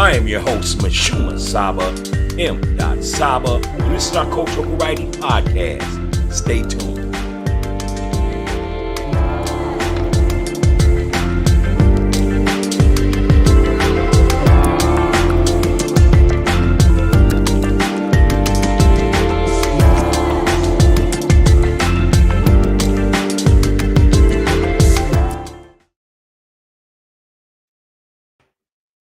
I am your host, MISHUMA SABA, M.SABA, and this is our Cultural Variety Podcast. Stay tuned.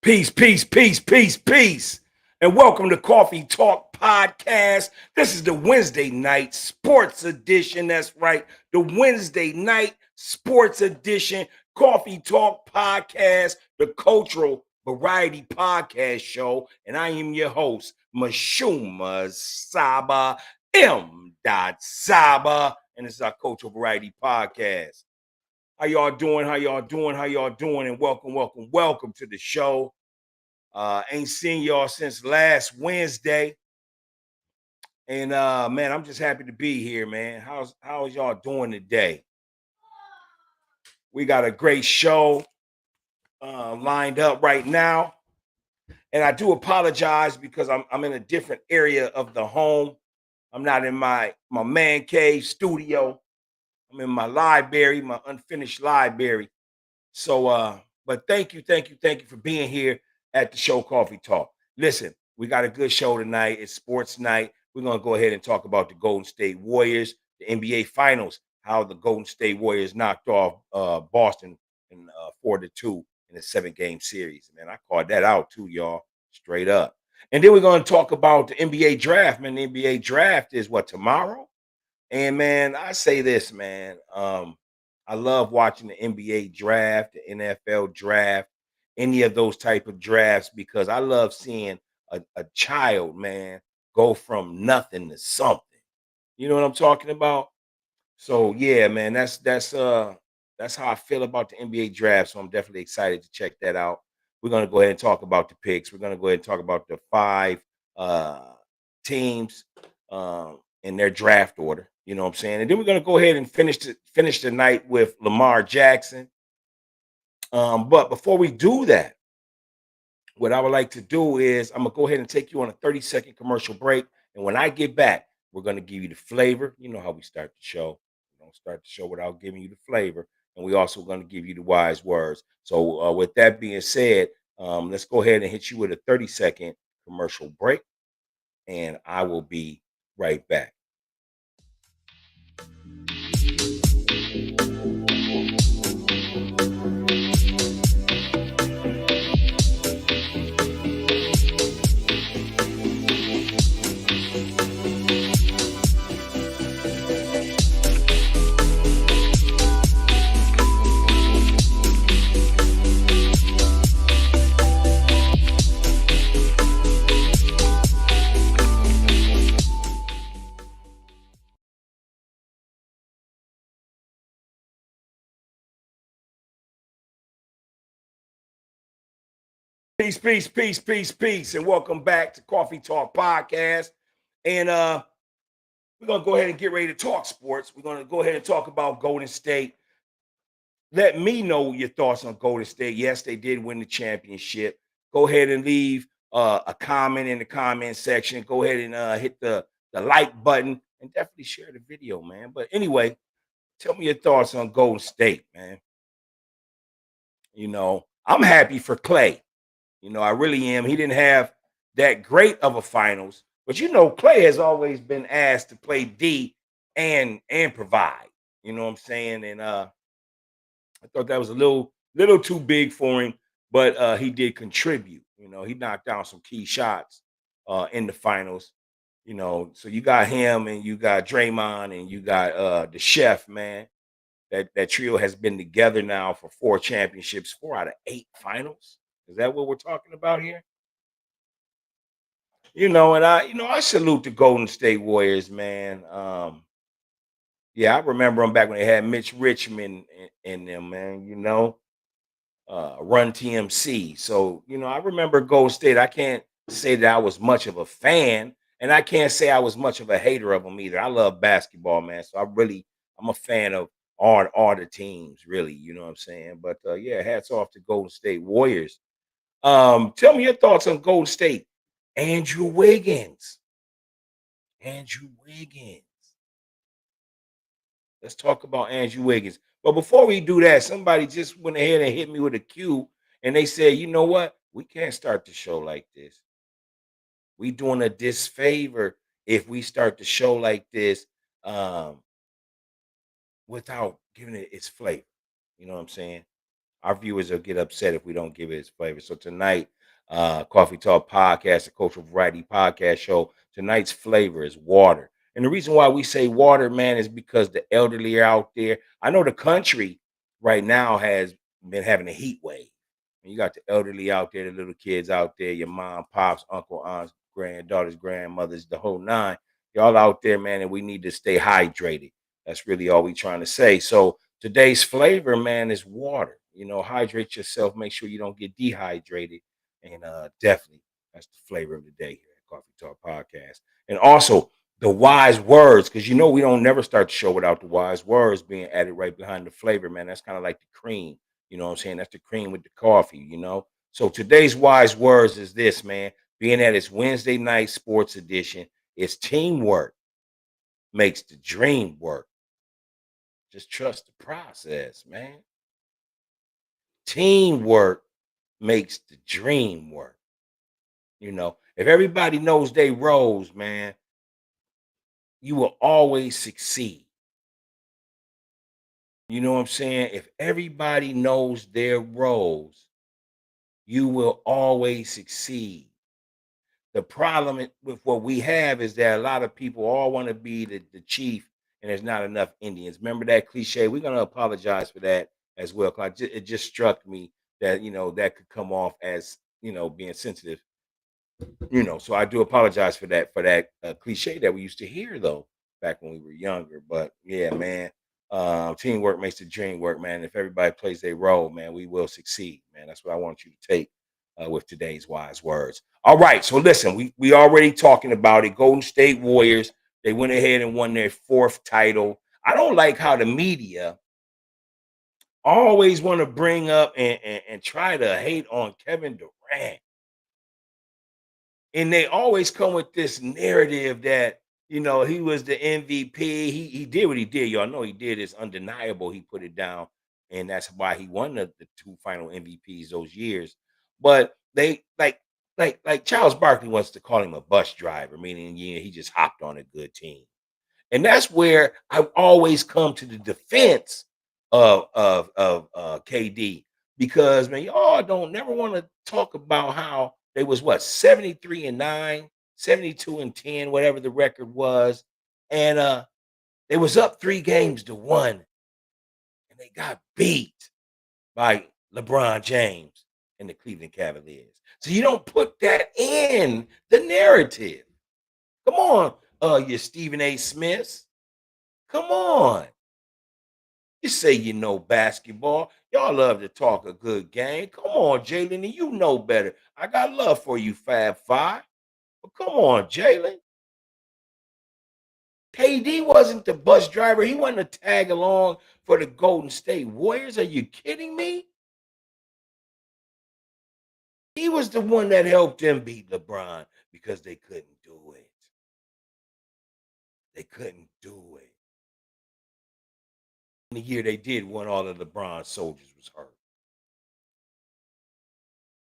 Peace, peace, peace, peace, peace. And welcome to Coffee Talk Podcast. This is the Wednesday night sports edition. That's right. The Wednesday night sports edition, Coffee Talk Podcast, the Cultural Variety Podcast Show. And I am your host, MISHUMA SABA, M.SABA. And this is our Cultural Variety Podcast. How y'all doing? How y'all doing? How y'all doing? And welcome to the show. Ain't seen y'all since last Wednesday. And man, I'm just happy to be here, man. How's y'all doing today? We got a great show lined up right now. And I do apologize because I'm in a different area of the home. I'm not in my man cave studio. I'm in my library, my unfinished library. So, but thank you for being here at the show Coffee Talk. Listen, we got a good show tonight. It's sports night. We're going to go ahead and talk about the Golden State Warriors, the NBA Finals, how the Golden State Warriors knocked off Boston in 4-2 in a 7-game series. Man, I called that out too, y'all, straight up. And then we're going to talk about the NBA draft. Man, the NBA draft is what, tomorrow? And man, I say this, man. I love watching the NBA draft, the NFL draft, any of those type of drafts, because I love seeing a child, man, go from nothing to something. You know what I'm talking about? So yeah, man, that's how I feel about the NBA draft. So I'm definitely excited to check that out. We're gonna go ahead and talk about the picks. We're gonna go ahead and talk about the 5 teams in their draft order. You know what I'm saying? And then we're going to go ahead and finish the night with Lamar Jackson. But before we do that, what I would like to do is I'm going to go ahead and take you on a 30-second commercial break. And when I get back, we're going to give you the flavor. You know how we start the show. We don't start the show without giving you the flavor. And we also going to give you the wise words. So with that being said, let's go ahead and hit you with a 30-second commercial break. And I will be right back. Peace, peace, peace, peace, peace, and welcome back to Coffee Talk Podcast. And we're gonna go ahead and get ready to talk sports. We're gonna go ahead and talk about Golden State. Let me know your thoughts on Golden State. Yes, they did win the championship. Go ahead and leave a comment in the comment section. Go ahead and hit the like button and definitely share the video, man. But anyway, tell me your thoughts on Golden State, man. You know, I'm happy for Clay. You know, I really am. He didn't have that great of a finals, but you know, Clay has always been asked to play D and provide. You know what I'm saying? And I thought that was a little too big for him, but he did contribute. You know, he knocked down some key shots in the finals. You know, so you got him and you got Draymond and you got the chef, man. That trio has been together now for 4 championships, 4 out of 8 finals. Is that what we're talking about here? You know, and I salute the Golden State Warriors, man. Yeah, I remember them back when they had Mitch Richmond in them, man. You know, Run TMC. So you know, I remember Golden State. I can't say that I was much of a fan, and I can't say I was much of a hater of them either. I love basketball, man. So I'm a fan of all the teams, really. You know what I'm saying? But yeah, hats off to Golden State Warriors. Tell me your thoughts on Golden State. Andrew Wiggins. Andrew Wiggins. Let's talk about Andrew Wiggins. But before we do that, somebody just went ahead and hit me with a cue, and they said, you know what? We can't start the show like this. We doing a disfavor if we start the show like this um, without giving it its flavor. You know what I'm saying? Our viewers will get upset if we don't give it its flavor. So tonight, Coffee Talk Podcast, a cultural variety podcast show, tonight's flavor is water. And the reason why we say water, man, is because the elderly are out there. I know the country right now has been having a heat wave. And you got the elderly out there, the little kids out there, your mom, pops, uncle, aunts, granddaughters, grandmothers, the whole nine. Y'all out there, man, and we need to stay hydrated. That's really all we trying to say. So today's flavor, man, is water. You know, hydrate yourself. Make sure you don't get dehydrated. And definitely, that's the flavor of the day here at Coffee Talk Podcast. And also the wise words, because you know we don't never start the show without the wise words being added right behind the flavor, man. That's kind of like the cream. You know what I'm saying? That's the cream with the coffee, you know. So today's wise words is this, man. Being that it's Wednesday night sports edition, it's teamwork makes the dream work. Just trust the process, man. Teamwork makes the dream work. You know, if everybody knows they roles, man, you will always succeed. You know what I'm saying? If everybody knows their roles, you will always succeed. The problem with what we have is that a lot of people all want to be the chief, and there's not enough Indians. Remember that cliche? We're gonna apologize for that as well. 'Cause it just struck me that that could come off as being sensitive. So I do apologize for that cliche that we used to hear though back when we were younger. But yeah, man, teamwork makes the dream work, man. If everybody plays their role, man, we will succeed, man. That's what I want you to take with today's wise words. All right, so listen, we already talking about it. Golden State Warriors, they went ahead and won their fourth title. I don't like how the media always want to bring up and try to hate on Kevin Durant. And they always come with this narrative that he was the MVP. He did what he did. Y'all know he did. It's undeniable. He put it down, and that's why he won the two final MVPs those years. But they like Charles Barkley wants to call him a bus driver, meaning he just hopped on a good team. And that's where I always come to the defense of KD, because man, y'all don't never want to talk about how they was 73-9, 72-10, whatever the record was, and they was up 3 games to 1, and they got beat by LeBron James and the Cleveland Cavaliers. So you don't put that in the narrative. Come on, you Stephen A. Smiths. Come on. You say you know basketball. Y'all love to talk a good game. Come on, Jalen, and you know better. I got love for you, Fab Five. But come on, Jalen. KD wasn't the bus driver. He wasn't a tag along for the Golden State Warriors. Are you kidding me? He was the one that helped them beat LeBron because they couldn't do it. They couldn't do it. In the year they did, when all of LeBron's soldiers was hurt.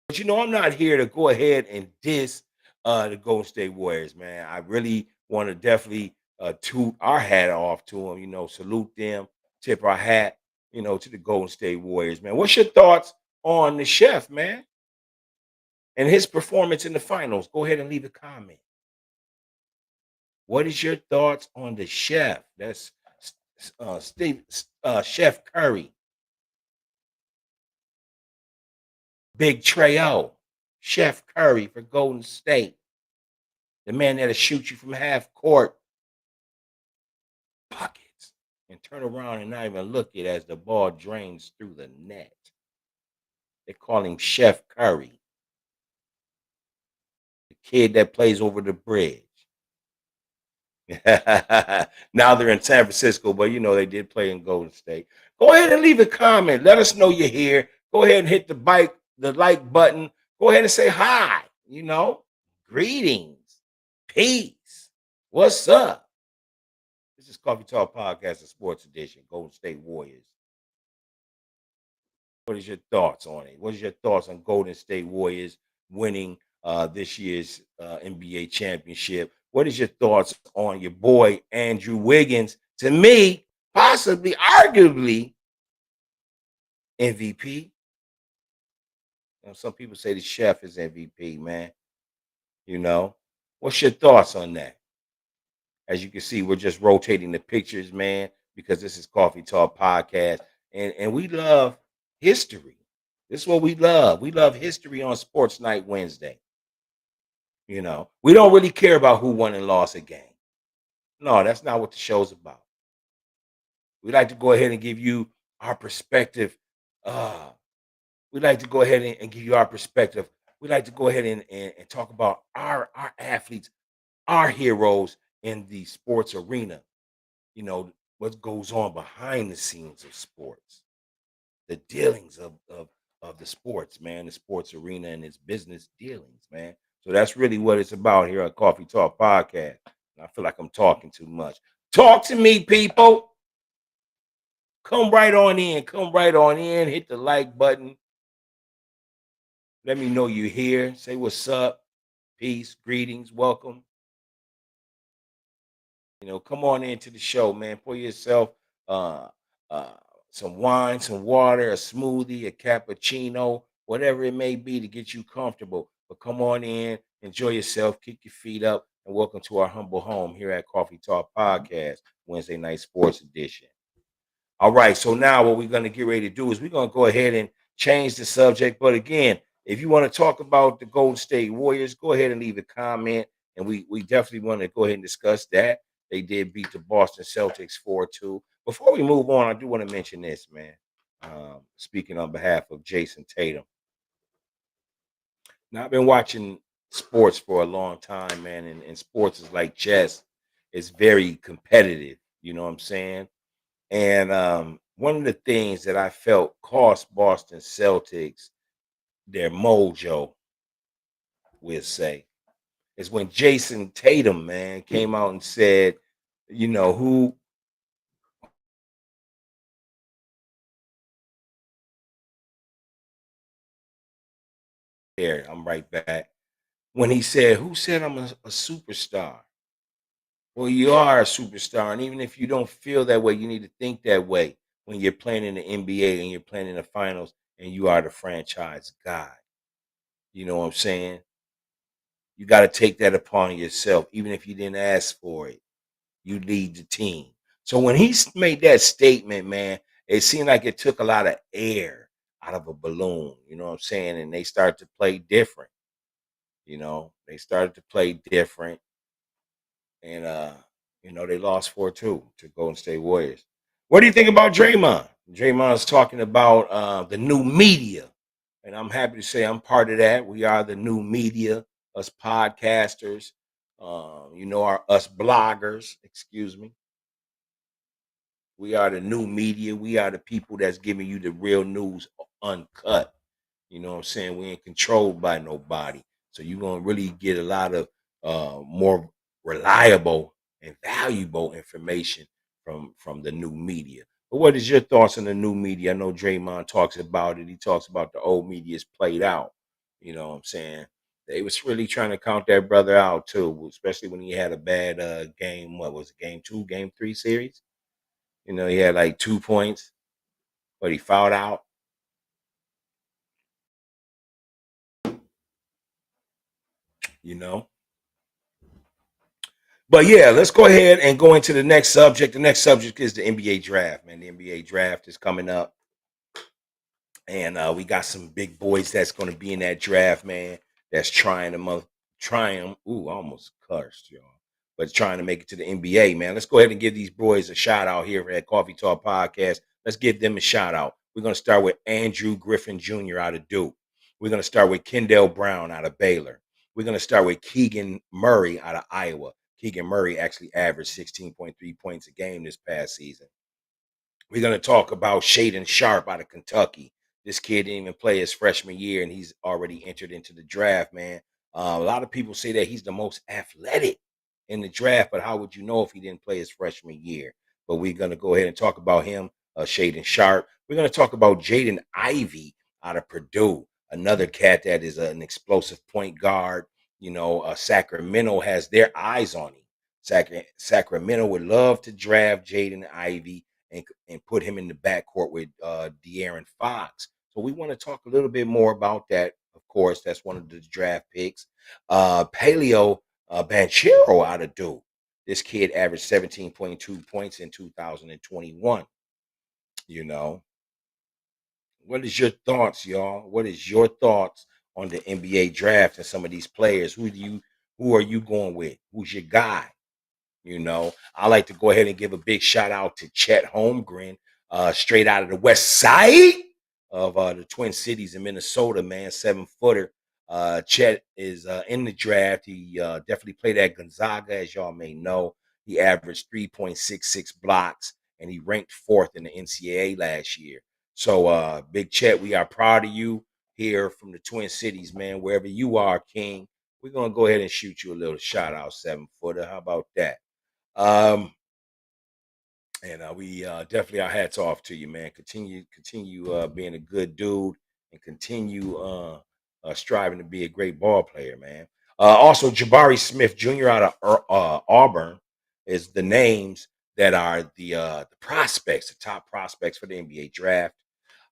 But I'm not here to go ahead and diss the Golden State Warriors, man. I really want to definitely toot our hat off to them, salute them, tip our hat, to the Golden State Warriors, man. What's your thoughts on the chef, man, and his performance in the finals? Go ahead and leave a comment. What is your thoughts on the chef? That's Chef Curry, Big Trey-O, Chef Curry for Golden State. The man that'll shoot you from half court buckets and turn around and not even look it as the ball drains through the net. They call him Chef Curry, the kid that plays over the bridge. Now they're in San Francisco, but they did play in Golden State. Go ahead and leave a comment. Let us know you're here. Go ahead and hit the like button. Go ahead and say hi, greetings, peace. What's up? This is Coffee Talk Podcast, the Sports Edition, Golden State Warriors. What is your thoughts on it? What is your thoughts on Golden State Warriors winning this year's NBA championship? What is your thoughts on your boy Andrew Wiggins? To me, possibly, arguably, MVP. Some people say the chef is MVP, man. What's your thoughts on that? As you can see, we're just rotating the pictures, man, because this is Coffee Talk Podcast, and we love history. This is what we love. We love history on Sports Night Wednesday. We don't really care about who won and lost a game. No, that's not what the show's about. We like to go ahead and give you our perspective. We like to go ahead and give you our perspective. We like to go ahead and talk about our athletes, our heroes in the sports arena. What goes on behind the scenes of sports, the dealings of the sports, man, the sports arena and its business dealings, man. So that's really what it's about here on Coffee Talk Podcast. And I feel like I'm talking too much. Talk to me, people. Come right on in. Come right on in. Hit the like button. Let me know you're here. Say what's up. Peace, greetings, welcome. Come on into the show, man. Pour yourself uh, uh, some wine, some water, a smoothie, a cappuccino, whatever it may be to get you comfortable. But come on in, enjoy yourself, kick your feet up, and welcome to our humble home here at Coffee Talk Podcast, Wednesday Night Sports Edition. All right, so now what we're going to get ready to do is we're going to go ahead and change the subject. But again, if you want to talk about the Golden State Warriors, go ahead and leave a comment, and we definitely want to go ahead and discuss that. They did beat the Boston Celtics 4-2. Before we move on, I do want to mention this, man. Speaking on behalf of Jason Tatum. Now, I've been watching sports for a long time, man, and sports is like chess. It's very competitive. You know what I'm saying? And one of the things that I felt cost Boston Celtics their mojo, we'll say, is when Jason Tatum, man, came out and said, who there, I'm right back. When he said, who said I'm a superstar? Well, you are a superstar. And even if you don't feel that way, you need to think that way when you're playing in the NBA and you're playing in the finals and you are the franchise guy. You know what I'm saying? You got to take that upon yourself, even if you didn't ask for it. You lead the team. So when he made that statement, man, it seemed like it took a lot of air out of a balloon. You know what I'm saying? And they started to play different. They started to play different, and they lost 4-2 to Golden State Warriors. What do you think about Draymond? Draymond's talking about the new media. And I'm happy to say I'm part of that. We are the new media, us podcasters, us bloggers, excuse me. We are the new media. We are the people that's giving you the real news uncut. You know what I'm saying? We ain't controlled by nobody. So you're going to really get a lot of more reliable and valuable information from the new media. But what is your thoughts on the new media? I know Draymond talks about it. He talks about the old media's played out. You know what I'm saying? They was really trying to count that brother out too, especially when he had a bad game. What was it, game 2, game 3 series? He had like 2 points, but he fouled out. You know. But yeah, let's go ahead and go into the next subject. The next subject is the NBA draft, man. The NBA draft is coming up. And we got some big boys that's going to be in that draft, man. That's trying to Ooh, I almost cursed, y'all. But trying to make it to the NBA, man. Let's go ahead and give these boys a shout out here at Coffee Talk Podcast. Let's give them a shout out. We're going to start with Andrew Griffin Jr. out of Duke. We're going to start with Kendall Brown out of Baylor. We're going to start with Keegan Murray out of Iowa. Keegan Murray actually averaged 16.3 points a game this past season. We're going to talk about Shaden Sharp out of Kentucky. This kid didn't even play his freshman year, and he's already entered into the draft, man. A lot of people say that he's the most athletic in the draft, but how would you know if he didn't play his freshman year? But we're going to go ahead and talk about him, Shaden Sharp. We're going to talk about Jaden Ivey out of Purdue, another cat that is an explosive point guard. Sacramento has their eyes on him. Sacramento would love to draft Jaden Ivey and put him in the backcourt with De'Aaron Fox. So we want to talk a little bit more about that. Of course, that's one of the draft picks. Paleo Banchero out of Duke. This kid averaged 17.2 points in 2021. You know, what is your thoughts, y'all? What is your thoughts on the NBA draft and some of these players? Who are you going with? Who's your guy? I like to go ahead and give a big shout out to Chet Holmgren, straight out of the west side of the Twin Cities in Minnesota, man, 7-footer. Chet is in the draft. He definitely played at Gonzaga, as y'all may know. He averaged 3.66 blocks, and he ranked fourth in the NCAA last year. So, Big Chet, we are proud of you here from the Twin Cities, man. Wherever you are, King, we're going to go ahead and shoot you a little shout out, 7-footer. How about that? And we definitely our hats off to you, man. Continue being a good dude and continue striving to be a great ball player, man. Also, Jabari Smith Jr. out of Auburn is the names that are the prospects, the top prospects for the NBA draft.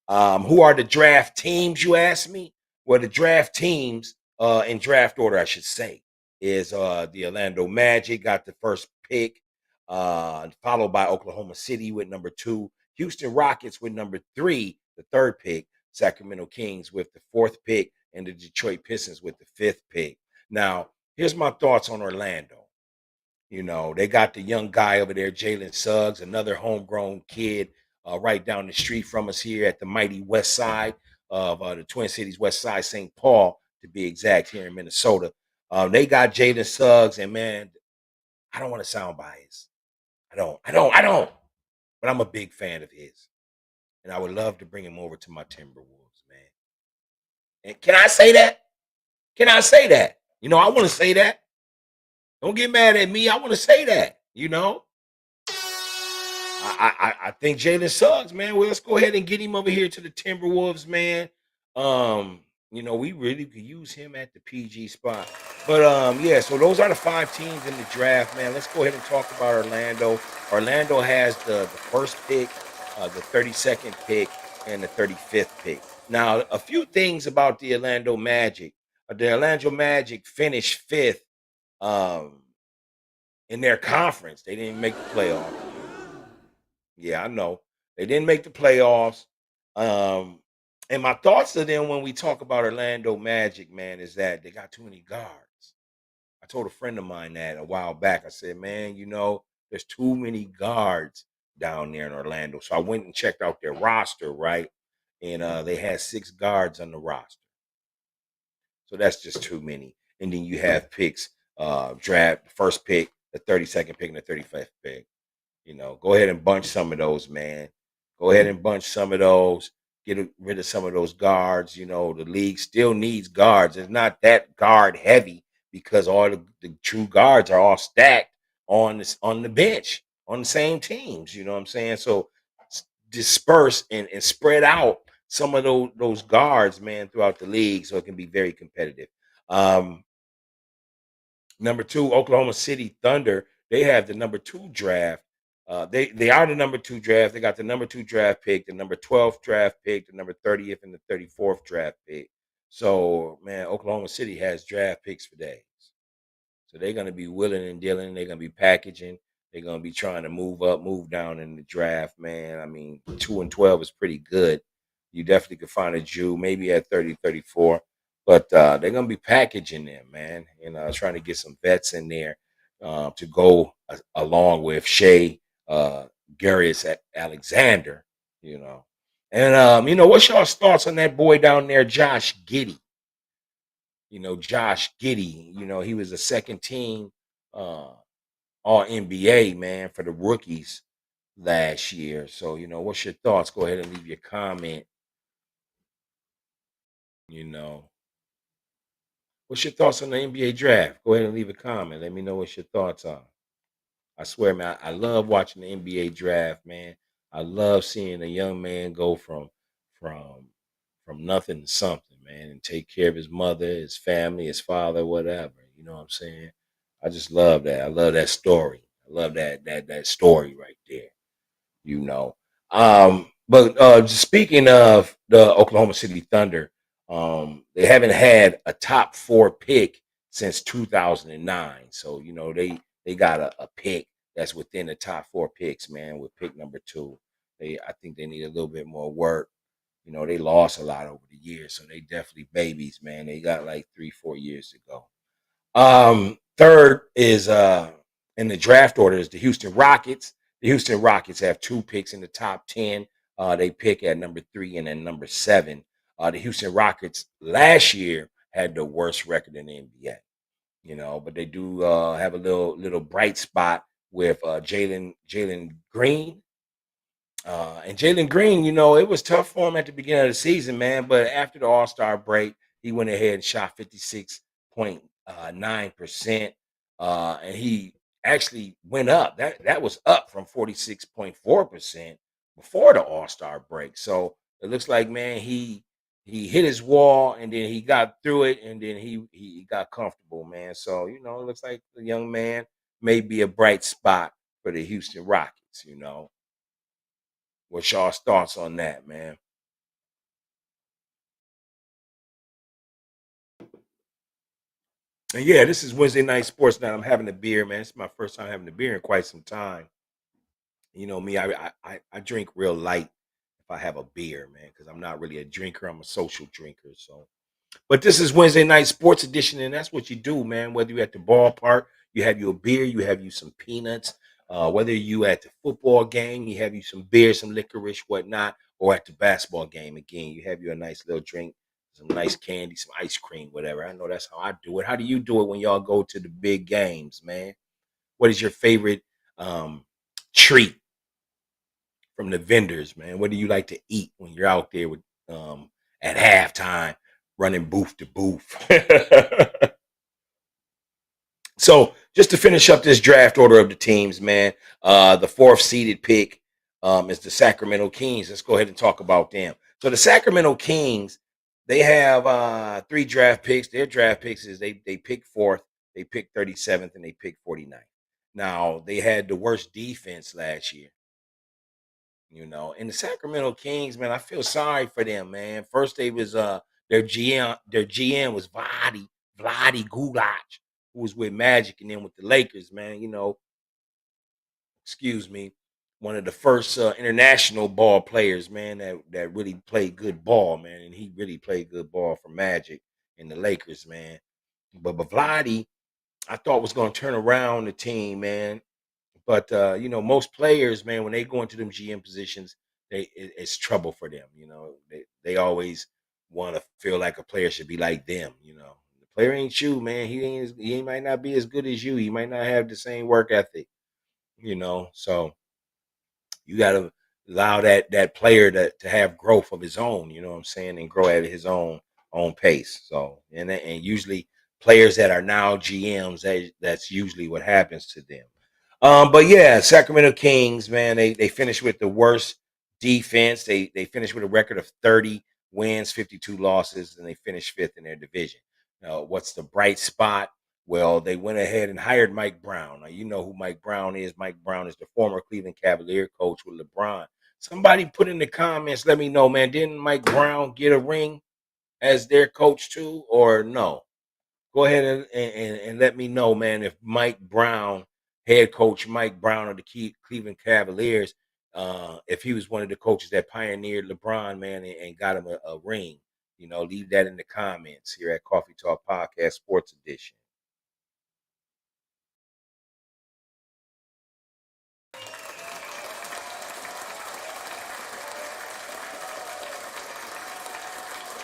Who are the draft teams, you ask me? Well, the draft teams, in draft order, I should say, is the Orlando Magic got the first pick, followed by Oklahoma City with number 2, Houston Rockets with number 3, the third pick, Sacramento Kings with the fourth pick, and the Detroit Pistons with the fifth pick. Now, here's my thoughts on Orlando. They got the young guy over there, Jalen Suggs, another homegrown kid right down the street from us here at the mighty west side of the Twin Cities, West Side, St. Paul, to be exact, here in Minnesota. They got Jalen Suggs, and man, I don't want to sound biased. I don't. But I'm a big fan of his, and I would love to bring him over to my Timberwolves, man. And can I say that? Can I say that? I want to say that. Don't get mad at me. I want to say that. I think Jalen Suggs, man. Well, let's go ahead and get him over here to the Timberwolves, man. We really could use him at the PG spot. But yeah, so those are the 5 teams in the draft, man. Let's go ahead and talk about Orlando. Orlando has the first pick, the 32nd pick, and the 35th pick. Now, a few things about the Orlando Magic. The Orlando Magic finished 5th in their conference. They didn't make the playoffs. Yeah, I know. They didn't make the playoffs. Um, and my thoughts to them when we talk about Orlando Magic, man, is that they got too many guards. I told a friend of mine that a while back. I said, man, there's too many guards down there in Orlando. So I went and checked out their roster, right? And they had 6 guards on the roster. So that's just too many. And then you have picks, draft, the first pick, the 32nd pick, and the 35th pick. Go ahead and bunch some of those, man. Go ahead and bunch some of those. Get rid of some of those guards. The league still needs guards. It's not that guard heavy because all the true guards are all stacked on the bench on the same teams. You know what I'm saying? So disperse and spread out some of those guards, man, throughout the league so it can be very competitive. Number 2, Oklahoma City Thunder. They have the number 2 draft. They are the number 2 draft. They got the number 2 draft pick, the number 12th draft pick, the number 30th, and the 34th draft pick. So, man, Oklahoma City has draft picks for days. So they're going to be willing and dealing. They're going to be packaging. They're going to be trying to move up, move down in the draft, man. I mean, 2 and 12 is pretty good. You definitely could find a Jew, maybe at 30, 34. But they're going to be packaging them, man. Trying to get some vets in there to go along with Shea Garius Alexander, And, what's y'all's thoughts on that boy down there, Josh Giddey? Josh Giddey, he was a second team all NBA, man, for the rookies last year. So, what's your thoughts? Go ahead and leave your comment You know, what's your thoughts on the NBA draft? Go ahead and leave a comment. Let me know what your thoughts are. I swear, man, I love watching the NBA draft, man. I love seeing a young man go from from nothing to something, man, and take care of his mother, his family, his father, whatever. You know what I'm saying? I just love that. I love that story. I love that story right there. You know. But just speaking of the Oklahoma City Thunder, they haven't had a top four pick since 2009. So they got a pick that's within the top four picks, man. With pick number two, I think they need a little bit more work. They lost a lot over the years, so they definitely babies, man. They got like 3-4 years to go. Third is in the draft order is the Houston Rockets. The Houston Rockets have two picks in the top 10. They pick at number 3 and then number 7. The Houston Rockets last year had the worst record in the NBA, but they do have a little bright spot with Jalen Green. And Jalen Green, it was tough for him at the beginning of the season, man. But after the All Star break, he went ahead and shot 56.9%. And he actually went up. That was up from 46.4% before the All Star break. So it looks like, man, he hit his wall and then he got through it and then he got comfortable, man. So it looks like the young man may be a bright spot for the Houston Rockets. What's y'all's thoughts on that, man? And yeah, this is Wednesday night sports night. I'm having a beer, man. It's my first time having a beer in quite some time. You know me, I drink real light if I have a beer, man, because I'm not really a drinker. I'm a social drinker. So but this is Wednesday night sports edition, and that's what you do, man. Whether you're at the ballpark, you have your beer, you have you some peanuts. Whether you at the football game, you have you some beer, some licorice, whatnot, or at the basketball game, again, you have you a nice little drink, some nice candy, some ice cream, whatever. I know that's how I do it. How do you do it when y'all go to the big games, man? What is your favorite treat from the vendors, man? What do you like to eat when you're out there with at halftime, running booth to booth? So just to finish up this draft order of the teams, man, the fourth seeded pick is the Sacramento Kings. Let's go ahead and talk about them. So the Sacramento Kings, they have three draft picks. Their draft picks is they pick fourth, they pick 37th, and they pick 49th. Now they had the worst defense last year. And the Sacramento Kings, man, I feel sorry for them, man. First, they was their GM was Vladi Gulic, who was with Magic, and then with the Lakers, man. Excuse me, one of the first international ball players, man, that really played good ball, man, and he really played good ball for Magic and the Lakers, man. But Vladi, I thought was going to turn around the team, man. But most players, man, when they go into them GM positions, it's trouble for them. They always want to feel like a player should be like them. The player ain't you, man. He might not be as good as you. He might not have the same work ethic. So you got to allow that player to have growth of his own. You know what I'm saying, and grow at his own pace. So and usually players that are now GMs, that's usually what happens to them. But yeah, Sacramento Kings, man, they finished with the worst defense. They finished with a record of 30 wins, 52 losses, and they finished fifth in their division. Now, what's the bright spot? Well, they went ahead and hired Mike Brown. Now, you know who Mike Brown is. Mike Brown is the former Cleveland Cavalier coach with LeBron. Somebody put in the comments, let me know, man, didn't Mike Brown get a ring as their coach too, or no? Go ahead and let me know, man, if Mike Brown, head coach Mike Brown of the Cleveland Cavaliers, if he was one of the coaches that pioneered LeBron, man, and got him a ring. Leave that in the comments here at Coffee Talk Podcast Sports Edition.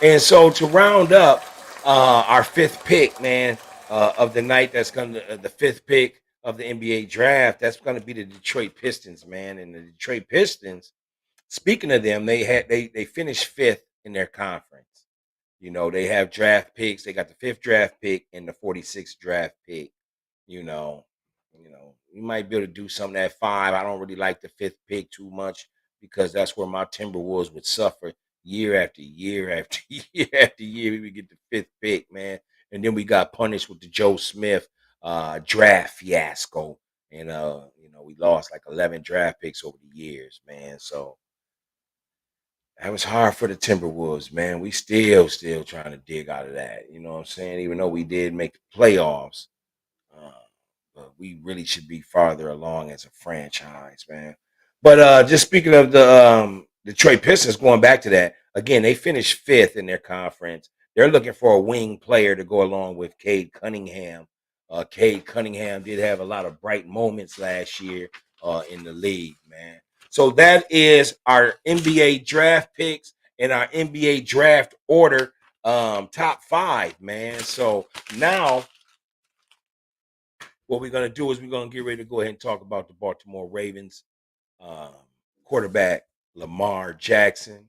And so to round up our fifth pick, man, of the night, that's going to the fifth pick of the NBA draft. That's going to be the Detroit Pistons, man. And the Detroit Pistons, speaking of them, they finished fifth in their conference. They have draft picks. They got the 5th draft pick and the 46th draft pick. You know, you might be able to do something at 5. I don't really like the 5th pick too much because that's where my Timberwolves would suffer year after year after year after year. We would get the 5th pick, man, and then we got punished with the Joe Smith draft fiasco, and we lost like 11 draft picks over the years, man. So that was hard for the Timberwolves, man. We still trying to dig out of that. You know what I'm saying? Even though we did make the playoffs, uh, but we really should be farther along as a franchise, man. But just speaking of the Detroit Pistons, going back to that again, they finished 5th in their conference. They're looking for a wing player to go along with Cade Cunningham. Cade Cunningham did have a lot of bright moments last year in the league, man. So that is our NBA draft picks and our NBA draft order top 5, man. So now what we're going to do is we're going to get ready to go ahead and talk about the Baltimore Ravens um, quarterback Lamar Jackson.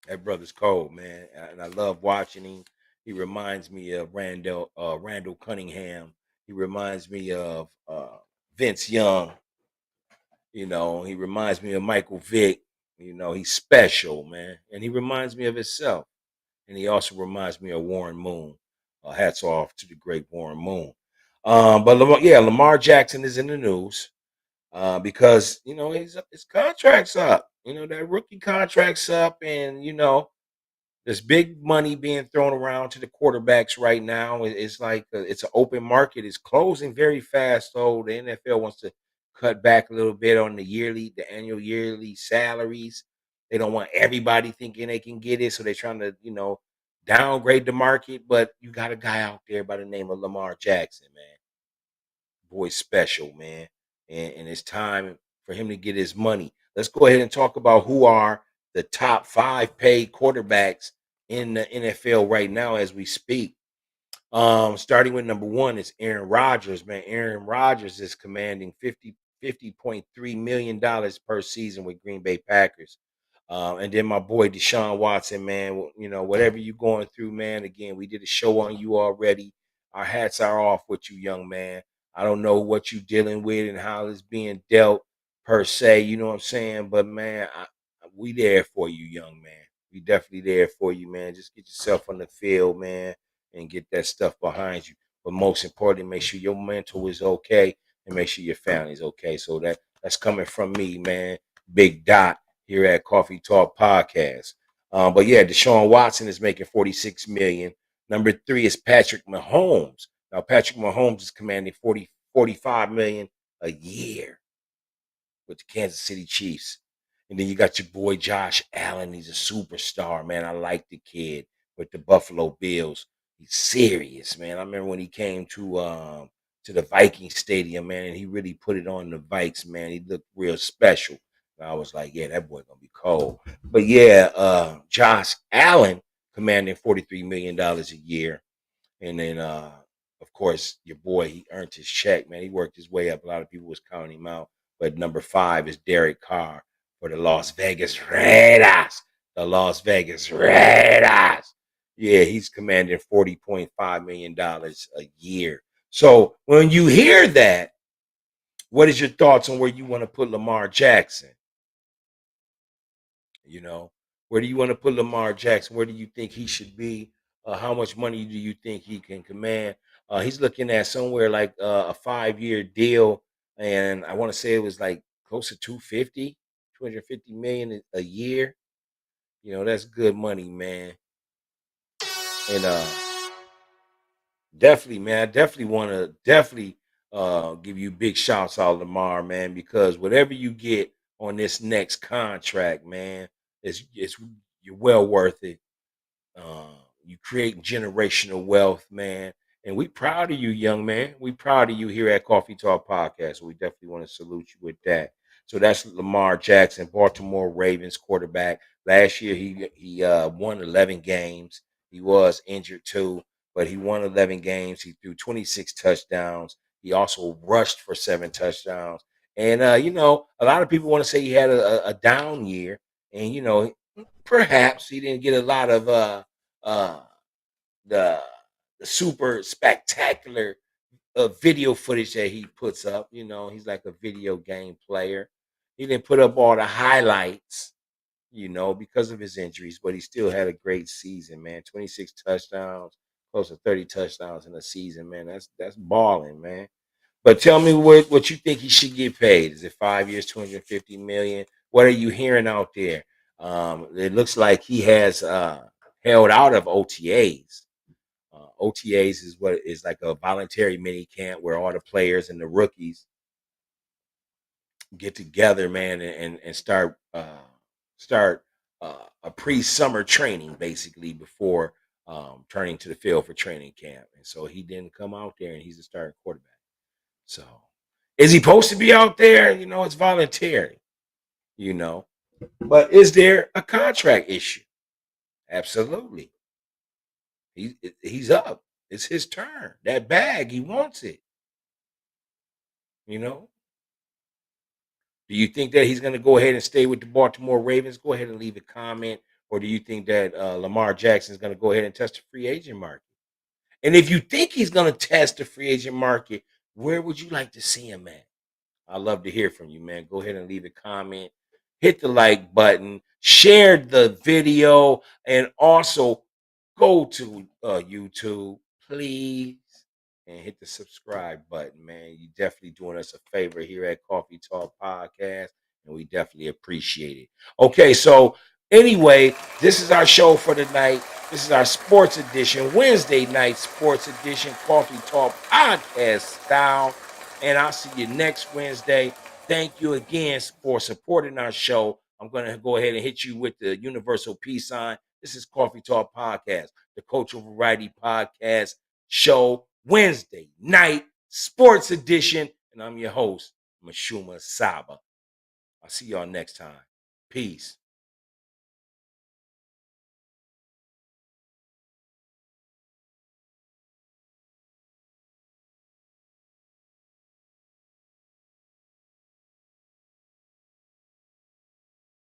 That brother's cold, man, and I love watching him. He reminds me of Randall Cunningham. He reminds me of Vince Young. He reminds me of Michael Vick. He's special, man, and he reminds me of himself. And he also reminds me of Warren Moon. Hats off to the great Warren Moon. But Lamar Jackson is in the news because his contract's up. That rookie contract's up, and there's big money being thrown around to the quarterbacks right now. It's like it's an open market. It's closing very fast. So the NFL wants to cut back a little bit on the annual yearly salaries. They don't want everybody thinking they can get it, so they're trying to, downgrade the market. But you got a guy out there by the name of Lamar Jackson, man. Boy's special, man, and it's time for him to get his money. Let's go ahead and talk about who are the top 5 paid quarterbacks in the NFL right now as we speak. Starting with number 1 is Aaron Rodgers, man. Aaron Rodgers is commanding $50.3 million per season with Green Bay Packers. And then my boy Deshaun Watson, man. Whatever you're going through, man. Again, we did a show on you already. Our hats are off with you, young man. I don't know what you're dealing with and how it's being dealt per se. You know what I'm saying? But man, we there for you, young man. We definitely there for you, man. Just get yourself on the field, man, and get that stuff behind you. But most importantly, make sure your mental is okay and make sure your family's okay. So that's coming from me, man. Big Dot here at Coffee Talk Podcast. But yeah, Deshaun Watson is making 46 million. Number 3 is Patrick Mahomes. Now Patrick Mahomes is commanding 45 million a year with the Kansas City Chiefs. And then you got your boy Josh Allen. He's a superstar, man. I like the kid with the Buffalo Bills. He's serious, man. I remember when he came to the Viking Stadium, man, and he really put it on the Vikes, man. He looked real special. And I was like, yeah, that boy gonna be cold. But yeah, Josh Allen commanding $43 million a year. And then of course, your boy, he earned his check, man. He worked his way up. A lot of people was counting him out. But number 5 is Derek Carr for the Las Vegas Raiders. The Las Vegas Raiders. Yeah, he's commanding $40.5 million a year. So when you hear that, what is your thoughts on where you want to put Lamar Jackson? Where do you want to put Lamar Jackson? Where do you think he should be? How much money do you think he can command? He's looking at somewhere like a 5-year deal, and I want to say it was like close to 250 million a year. That's good money, man. And definitely, man, I definitely want to give you big shouts out, Lamar, man, because whatever you get on this next contract, man, it's you're well worth it. Uh, you create generational wealth, man. And we proud of you, young man. We proud of you here at Coffee Talk Podcast. So we definitely want to salute you with that. So that's Lamar Jackson, Baltimore Ravens quarterback. Last year he won 11 games. He was injured too, but he won 11 games. He threw 26 touchdowns. He also rushed for 7 touchdowns. And a lot of people want to say he had a down year, and perhaps he didn't get a lot of uh the super spectacular video footage that he puts up. You know, he's like a video game player. He didn't put up all the highlights, you know, because of his injuries, but he still had a great season, man. 26 touchdowns, close to 30 touchdowns in a season, man. That's balling, man. But tell me what you think he should get paid. Is it 5 years, 250 million? What are you hearing out there? It looks like he has held out of OTAs. OTAs is what is like a voluntary mini camp where all the players and the rookies get together, man, and start a pre-summer training basically before turning to the field for training camp. And so he didn't come out there, and he's a starting quarterback. So is he supposed to be out there? You know, it's voluntary, you know. But is there a contract issue? Absolutely. He's up. It's his turn. That bag, he wants it, you know. Do you think that he's going to go ahead and stay with the Baltimore Ravens? Go ahead and leave a comment. Or do you think that Lamar Jackson is going to go ahead and test the free agent market? And if you think he's going to test the free agent market, where would you like to see him at? I'd love to hear from you, man. Go ahead and leave a comment. Hit the like button. Share the video. And also go to YouTube, please, and hit the subscribe button, man. You definitely doing us a favor here at Coffee Talk Podcast, and we definitely appreciate it. Okay, so anyway, this is our show for tonight. This is our sports edition, Wednesday night sports edition, Coffee Talk Podcast style. And I'll see you next Wednesday. Thank you again for supporting our show. I'm going to go ahead and hit you with the universal peace sign. This is Coffee Talk Podcast, the Cultural Variety Podcast show, Wednesday night sports edition. And I'm your host, MISHUMA SABA. I'll see y'all next time. Peace.